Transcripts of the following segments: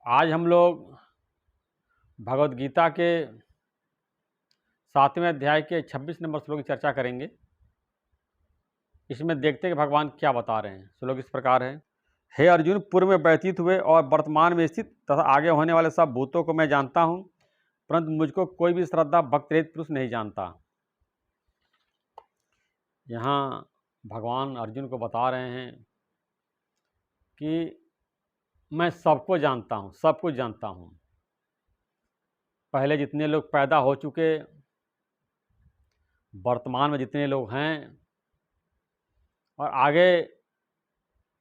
आज हम लोग भगवद गीता के 7वें अध्याय के 26 नंबर श्लोक की चर्चा करेंगे। इसमें देखते हैं कि भगवान क्या बता रहे हैं। श्लोक इस प्रकार है। हे अर्जुन, पूर्व में व्यतीत हुए और वर्तमान में स्थित तथा आगे होने वाले सब भूतों को मैं जानता हूँ, परंतु मुझको कोई भी श्रद्धा भक्त रहित पुरुष नहीं जानता। यहाँ भगवान अर्जुन को बता रहे हैं कि मैं सबको जानता हूँ, सब कुछ जानता हूँ। पहले जितने लोग पैदा हो चुके, वर्तमान में जितने लोग हैं और आगे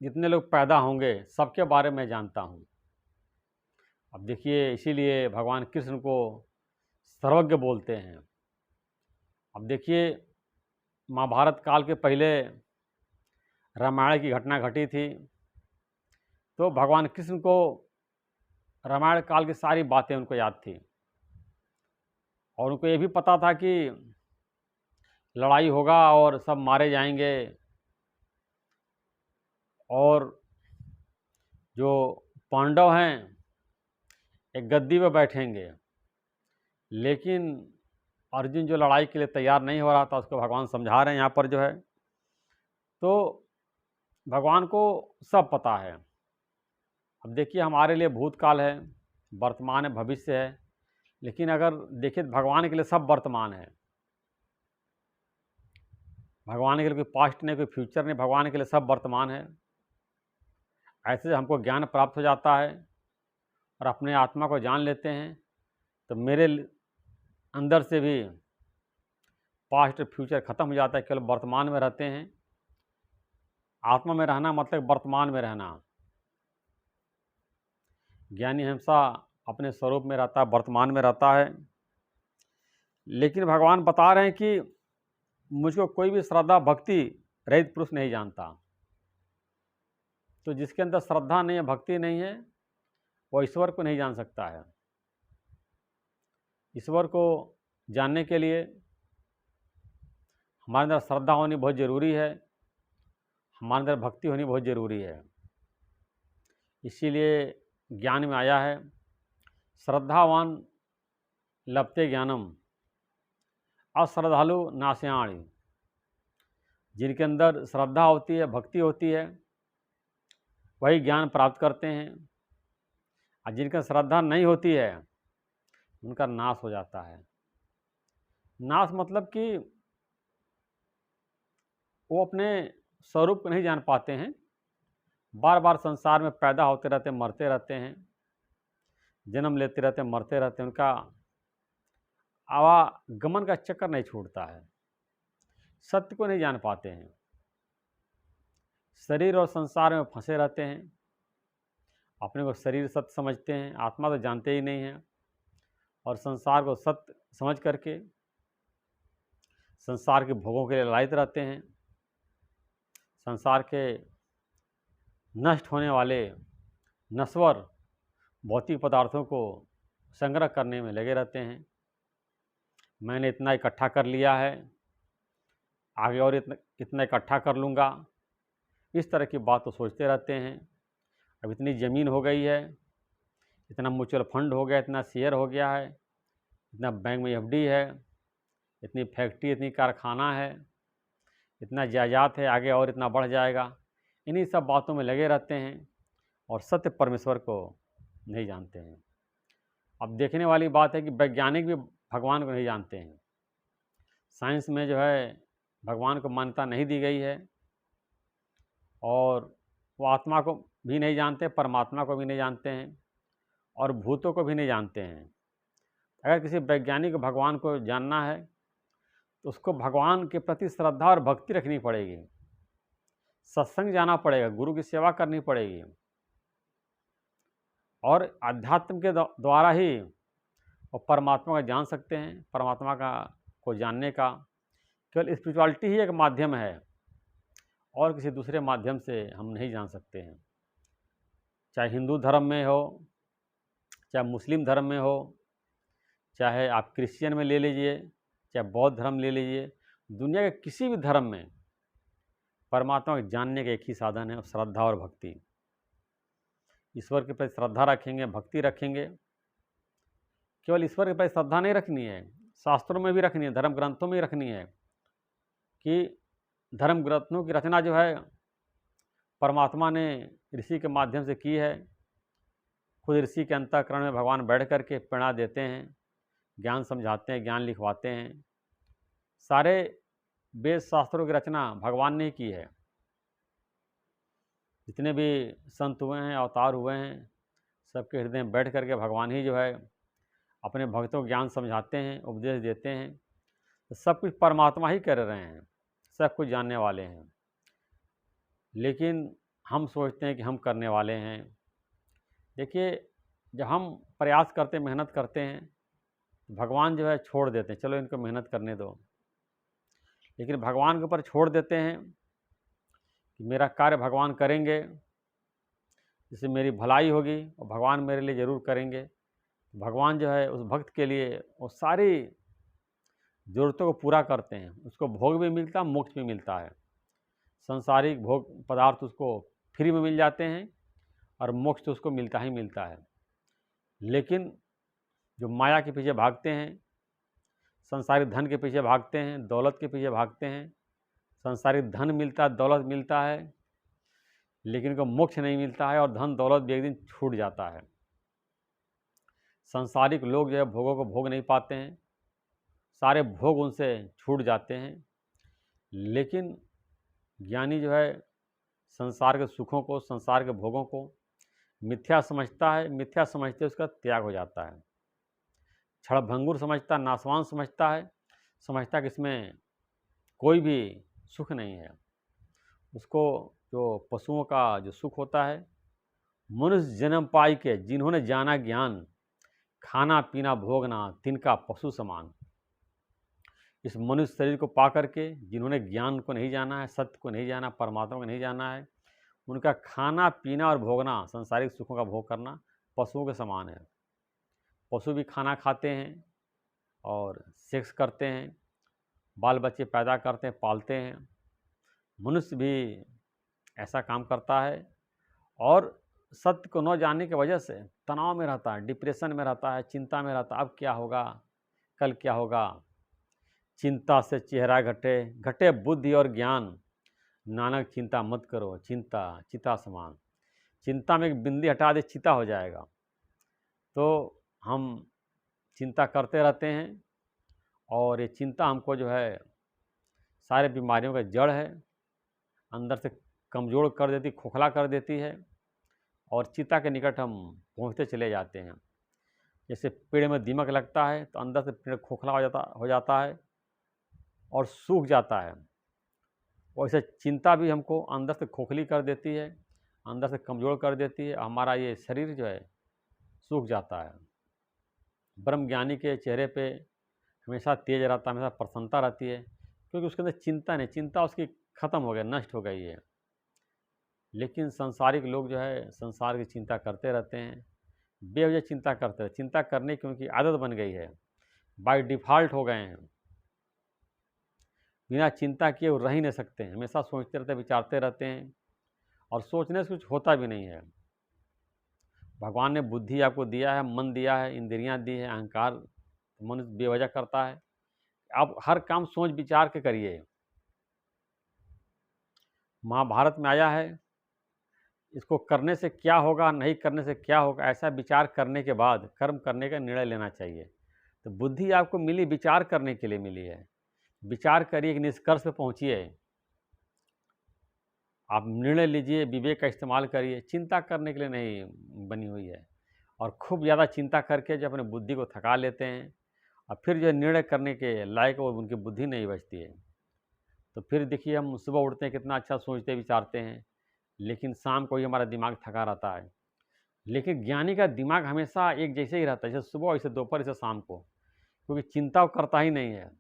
जितने लोग पैदा होंगे, सबके बारे में जानता हूँ। अब देखिए, इसीलिए भगवान कृष्ण को सर्वज्ञ बोलते हैं। अब देखिए, महाभारत काल के पहले रामायण की घटना घटी थी, तो भगवान कृष्ण को रामायण काल की सारी बातें उनको याद थी और उनको ये भी पता था कि लड़ाई होगा और सब मारे जाएंगे और जो पांडव हैं एक गद्दी पे बैठेंगे। लेकिन अर्जुन जो लड़ाई के लिए तैयार नहीं हो रहा था, उसको भगवान समझा रहे हैं यहाँ पर जो है। तो भगवान को सब पता है। अब देखिए, हमारे लिए भूतकाल है, वर्तमान है, भविष्य है, लेकिन अगर देखिए तो भगवान के लिए सब वर्तमान है। भगवान के लिए कोई पास्ट नहीं, कोई फ्यूचर नहीं, भगवान के लिए सब वर्तमान है। ऐसे हमको ज्ञान प्राप्त हो जाता है और अपने आत्मा को जान लेते हैं, तो मेरे अंदर से भी पास्ट फ्यूचर खत्म हो जाता है, केवल वर्तमान में रहते हैं। आत्मा में रहना मतलब वर्तमान में रहना। ज्ञानी हमेशा अपने स्वरूप में रहता है, वर्तमान में रहता है। लेकिन भगवान बता रहे हैं कि मुझको कोई भी श्रद्धा भक्ति रहित पुरुष नहीं जानता। तो जिसके अंदर श्रद्धा नहीं है, भक्ति नहीं है, वो ईश्वर को नहीं जान सकता है। ईश्वर को जानने के लिए हमारे अंदर श्रद्धा होनी बहुत ज़रूरी है, हमारे अंदर भक्ति होनी बहुत ज़रूरी है। इसीलिए ज्ञान में आया है, श्रद्धावान लभते ज्ञानम अश्रद्धालु नाशयाणि। जिनके अंदर श्रद्धा होती है, भक्ति होती है, वही ज्ञान प्राप्त करते हैं। और जिनका श्रद्धा नहीं होती है, उनका नाश हो जाता है। नाश मतलब कि वो अपने स्वरूप को नहीं जान पाते हैं, बार बार संसार में पैदा होते रहते, मरते रहते हैं, जन्म लेते रहते, मरते रहते हैं। उनका आवागमन का चक्कर नहीं छूटता है, सत्य को नहीं जान पाते हैं, शरीर और संसार में फंसे रहते हैं। अपने को शरीर सत्य समझते हैं, आत्मा तो जानते ही नहीं हैं, और संसार को सत्य समझ करके संसार के भोगों के लिए लालच रहते हैं। संसार के नष्ट होने वाले नश्वर भौतिक पदार्थों को संग्रह करने में लगे रहते हैं। मैंने इतना इकट्ठा कर लिया है, आगे और इतना इकट्ठा कर लूँगा, इस तरह की बात तो सोचते रहते हैं। अब इतनी ज़मीन हो गई है, इतना म्यूचुअल फंड हो गया, इतना शेयर हो गया है, इतना बैंक में एफडी है, इतनी फैक्ट्री, इतनी कारखाना है, इतना जायदाद है, आगे और इतना बढ़ जाएगा। इन्हीं सब बातों में लगे रहते हैं और सत्य परमेश्वर को नहीं जानते हैं। अब देखने वाली बात है कि वैज्ञानिक भी भगवान को नहीं जानते हैं। साइंस में जो है भगवान को मान्यता नहीं दी गई है, और वो आत्मा को भी नहीं जानते, परमात्मा को भी नहीं जानते हैं, और भूतों को भी नहीं जानते हैं। अगर किसी वैज्ञानिक को भगवान को जानना है, तो उसको भगवान के प्रति श्रद्धा और भक्ति रखनी पड़ेगी, सत्संग जाना पड़ेगा, गुरु की सेवा करनी पड़ेगी, और अध्यात्म के द्वारा ही वो परमात्मा को जान सकते हैं। परमात्मा को जानने का केवल स्पिरिचुअलिटी ही एक माध्यम है, और किसी दूसरे माध्यम से हम नहीं जान सकते हैं। चाहे हिंदू धर्म में हो, चाहे मुस्लिम धर्म में हो, चाहे आप क्रिश्चियन में ले लीजिए, चाहे बौद्ध धर्म ले लीजिए, दुनिया के किसी भी धर्म में परमात्मा को जानने का एक ही साधन है, श्रद्धा और भक्ति। ईश्वर के प्रति श्रद्धा रखेंगे, भक्ति रखेंगे। केवल ईश्वर के प्रति श्रद्धा नहीं रखनी है, शास्त्रों में भी रखनी है, धर्म ग्रंथों में ही रखनी है कि धर्म ग्रंथों की रचना जो है परमात्मा ने ऋषि के माध्यम से की है। खुद ऋषि के अंतःकरण में भगवान बैठ कर के प्रेरणा देते हैं, ज्ञान समझाते हैं, ज्ञान लिखवाते हैं। सारे वेद शास्त्रों की रचना भगवान ने की है। जितने भी संत हुए हैं, अवतार हुए हैं, सबके हृदय में बैठ करके भगवान ही जो है अपने भक्तों को ज्ञान समझाते हैं, उपदेश देते हैं। तो सब कुछ परमात्मा ही कर रहे हैं, सब कुछ जानने वाले हैं। लेकिन हम सोचते हैं कि हम करने वाले हैं। देखिए, जब हम प्रयास करते, मेहनत करते हैं, तो भगवान जो है छोड़ देते हैं, चलो इनको मेहनत करने दो। लेकिन भगवान के ऊपर छोड़ देते हैं कि मेरा कार्य भगवान करेंगे, जिससे मेरी भलाई होगी और भगवान मेरे लिए ज़रूर करेंगे। भगवान जो है उस भक्त के लिए वो सारी ज़रूरतों को पूरा करते हैं, उसको भोग भी मिलता है, मोक्ष भी मिलता है। सांसारिक भोग पदार्थ उसको फ्री में मिल जाते हैं और मोक्ष तो उसको मिलता ही मिलता है। लेकिन जो माया के पीछे भागते हैं, सांसारिक धन के पीछे भागते हैं, दौलत के पीछे भागते हैं, सांसारिक धन मिलता है, दौलत मिलता है, लेकिन उनको मोक्ष नहीं मिलता है और धन दौलत भी एक दिन छूट जाता है। सांसारिक लोग जो है भोगों को भोग नहीं पाते हैं, सारे भोग उनसे छूट जाते हैं। लेकिन ज्ञानी जो है संसार के सुखों को, संसार के भोगों को मिथ्या समझता है, मिथ्या समझते उसका त्याग हो जाता है। क्षणभंगुर समझता, नाशवान समझता है, समझता कि इसमें कोई भी सुख नहीं है। उसको जो पशुओं का जो सुख होता है, मनुष्य जन्म पाई के जिन्होंने जाना ज्ञान, खाना पीना भोगना तिनका पशु समान। इस मनुष्य शरीर को पा करके जिन्होंने ज्ञान को नहीं जाना है, सत्य को नहीं जाना, परमात्मा को नहीं जाना है, उनका खाना पीना और भोगना, सांसारिक सुखों का भोग करना पशुओं के समान है। पशु भी खाना खाते हैं और सेक्स करते हैं, बाल बच्चे पैदा करते हैं, पालते हैं। मनुष्य भी ऐसा काम करता है और सत्य को न जानने की वजह से तनाव में रहता है, डिप्रेशन में रहता है, चिंता में रहता है। अब क्या होगा, कल क्या होगा। चिंता से चेहरा घटे, घटे बुद्धि और ज्ञान, नानक चिंता मत करो, चिंता चिता समान। चिंता में एक बिंदी हटा दे, चिता हो जाएगा। तो हम चिंता करते रहते हैं और ये चिंता हमको जो है सारे बीमारियों का जड़ है, अंदर से कमज़ोर कर देती, खोखला कर देती है और चिता के निकट हम पहुंचते चले जाते हैं। जैसे पेड़ में दीमक लगता है तो अंदर से पेड़ खोखला हो जाता है और सूख जाता है। वैसे चिंता भी हमको अंदर से खोखली कर देती है, अंदर से कमज़ोर कर देती है, हमारा ये शरीर जो है सूख जाता है। ब्रह्म ज्ञानी के चेहरे पे हमेशा तेज रहता है, हमेशा प्रसन्नता रहती है, क्योंकि उसके अंदर चिंता नहीं, चिंता उसकी ख़त्म हो गई, नष्ट हो गई है। लेकिन सांसारिक लोग जो है संसार की चिंता करते रहते हैं, बेवजह चिंता करते हैं। चिंता करने की उनकी आदत बन गई है, बाय डिफ़ॉल्ट हो गए हैं। बिना चिंता किए वो रह ही नहीं सकते हैं, हमेशा सोचते रहते हैं, विचारते रहते हैं और सोचने से कुछ होता भी नहीं है। भगवान ने बुद्धि आपको दिया है, मन दिया है, इंद्रियां दी है, अहंकार मनुष्य बेवजह करता है। आप हर काम सोच विचार के करिए। महाभारत में आया है, इसको करने से क्या होगा, नहीं करने से क्या होगा, ऐसा विचार करने के बाद कर्म करने का निर्णय लेना चाहिए। तो बुद्धि आपको मिली विचार करने के लिए मिली है। विचार करिए, एक निष्कर्ष पे पहुंचिए, आप निर्णय लीजिए, विवेक का इस्तेमाल करिए। चिंता करने के लिए नहीं बनी हुई है। और खूब ज़्यादा चिंता करके जो अपने बुद्धि को थका लेते हैं और फिर जो है निर्णय करने के लायक वो उनकी बुद्धि नहीं बचती है। तो फिर देखिए, हम सुबह उठते हैं कितना अच्छा सोचते विचारते हैं, लेकिन शाम को ही हमारा दिमाग थका रहता है। लेकिन ज्ञानी का दिमाग हमेशा एक जैसे ही रहता है, जैसे सुबह वैसे दोपहर वैसे शाम को, क्योंकि चिंता वो करता ही नहीं है।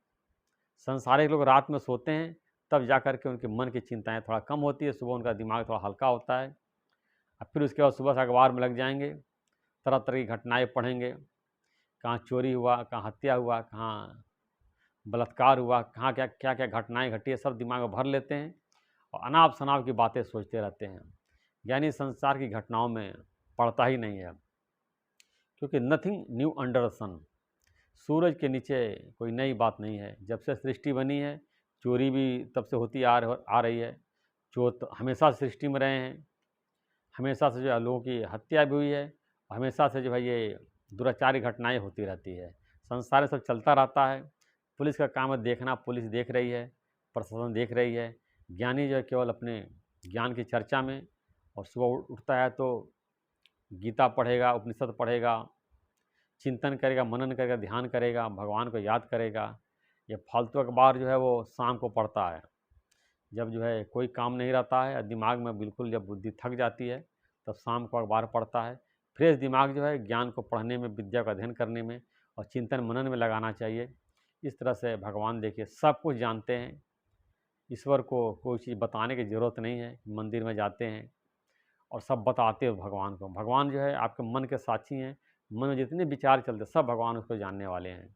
संसारिक लोग रात में सोते हैं, तब जा कर के उनके मन की चिंताएं थोड़ा कम होती है, सुबह उनका दिमाग थोड़ा हल्का होता है। और फिर उसके बाद सुबह से अखबार में लग जाएंगे, तरह तरह की घटनाएं पढ़ेंगे, कहाँ चोरी हुआ, कहाँ हत्या हुआ, कहाँ बलात्कार हुआ, कहाँ क्या क्या क्या घटनाएं घटी है, सब दिमाग में भर लेते हैं और अनाप शनाप की बातें सोचते रहते हैं। यानी संसार की घटनाओं में पड़ता ही नहीं है, क्योंकि नथिंग न्यू अंडर द सन। सूरज के नीचे कोई नई बात नहीं है। जब से सृष्टि बनी है, चोरी भी तब से होती आ रही है। चोर तो हमेशा से सृष्टि में रहे हैं, हमेशा से जो है लोगों की हत्या भी हुई है, और हमेशा से जो है ये दुराचारी घटनाएं होती रहती है। संसार में सब चलता रहता है। पुलिस का काम है देखना, पुलिस देख रही है, प्रशासन देख रही है। ज्ञानी जो है केवल अपने ज्ञान की चर्चा में, और सुबह उठता है तो गीता पढ़ेगा, उपनिषद पढ़ेगा, चिंतन करेगा, मनन करेगा, ध्यान करेगा, भगवान को याद करेगा। ये फालतू अखबार जो है वो शाम को पढ़ता है, जब जो है कोई काम नहीं रहता है, दिमाग में बिल्कुल जब बुद्धि थक जाती है, तब शाम को अखबार पढ़ता है। फ्रेश दिमाग जो है ज्ञान को पढ़ने में, विद्या का अध्ययन करने में और चिंतन मनन में लगाना चाहिए। इस तरह से भगवान देखिए सब कुछ जानते हैं। ईश्वर को कोई चीज़ बताने की ज़रूरत नहीं है। मंदिर में जाते हैं और सब बताते हो भगवान को। भगवान जो है आपके मन के साक्षी हैं। मन में जितने विचार चलते सब भगवान उसको जानने वाले हैं।